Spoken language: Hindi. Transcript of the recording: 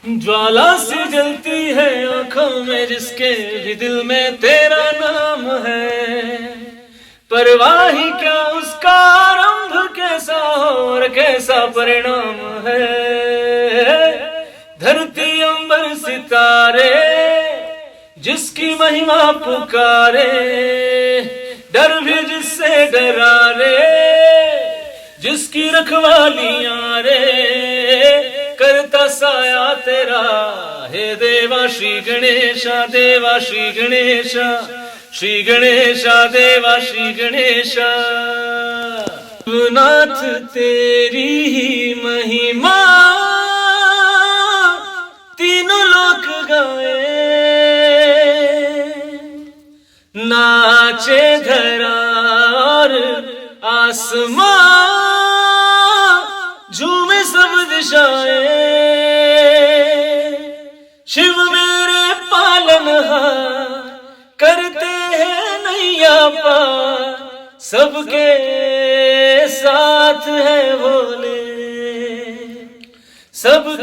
ज्वाला सी जलती है आंखों में जिसके भी दिल में तेरा नाम है। परवाह ही क्या उसका आरंभ कैसा हो और कैसा परिणाम है। धरती अंबर सितारे जिसकी महिमा पुकारे, डर भी जिससे डरा रे, जिसकी रखवालियां रे, करता साया तेरा। हे देवा श्री गणेशा, देवा श्री गणेशा, श्री गणेशा देवा श्री गणेशा। नाथ तेरी ही महिमा तीनों लोक गाए, नाचे धरा और आसमां, झूमे सब दिशाएं। शिव मेरे पालनहार करते हैं नैया पार, सबके साथ है भोले, सब